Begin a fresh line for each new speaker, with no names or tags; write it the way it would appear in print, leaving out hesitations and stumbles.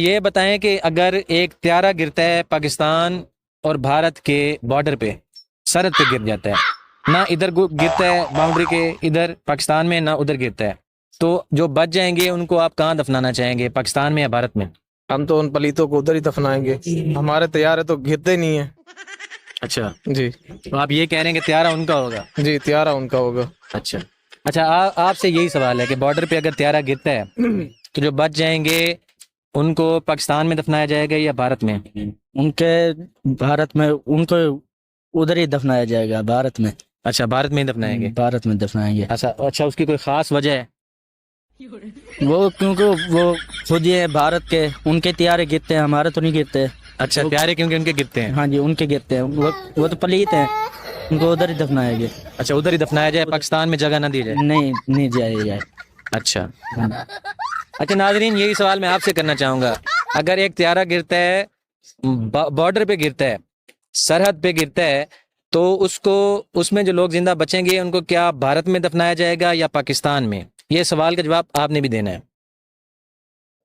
یہ بتائیں کہ اگر ایک طیارہ گرتا ہے پاکستان اور بھارت کے بارڈر پہ، سرحد پہ گر جاتا ہے، نہ ادھر گرتا ہے باؤنڈری کے ادھر پاکستان میں، نہ ادھر گرتا ہے، تو جو بچ جائیں گے ان کو آپ کہاں دفنانا چاہیں گے، پاکستان میں یا بھارت میں؟
ہم تو ان پلیتوں کو ادھر ہی دفنائیں گے، ہمارے طیارے تو گرتے نہیں ہیں۔
اچھا،
جی
تو آپ یہ کہہ رہے ہیں کہ طیارہ ان کا ہوگا؟
جی، طیارہ ان کا ہوگا۔
اچھا اچھا، آپ سے یہی سوال ہے کہ بارڈر پہ اگر طیارہ گرتا ہے تو جو بچ جائیں گے ان کو پاکستان میں دفنایا جائے گا یا بھارت میں؟
ان کے بھارت میں، ان کو ادھر ہی دفنایا جائے گا، بھارت میں۔
اچھا، بھارت میں ہی دفنائیں گے؟
بھارت میں دفنائیں گے۔
اچھا، اس کی کوئی خاص وجہ ہے؟
وہ کیونکہ وہ خود یہ بھارت کے، ان کے طیارے گرتے ہیں، ہمارے تو نہیں گرتے۔
اچھا، طیارے کیونکہ ان کے گرتے ہیں؟
ہاں جی، ان کے گرتے ہیں، وہ تو پلیت ہیں، ان کو ادھر ہی دفنایا گیا۔
اچھا، ادھر ہی دفنایا جائے، پاکستان میں جگہ نہ دی جائے؟
نہیں جائے۔
اچھا اچھا ناظرین، یہی سوال میں آپ سے کرنا چاہوں گا، اگر ایک طیارہ گرتا ہے بارڈر پہ گرتا ہے، سرحد پہ گرتا ہے، تو اس میں جو لوگ زندہ بچیں گے ان کو کیا بھارت میں دفنایا جائے گا یا پاکستان میں؟ یہ سوال کا جواب آپ نے بھی دینا ہے۔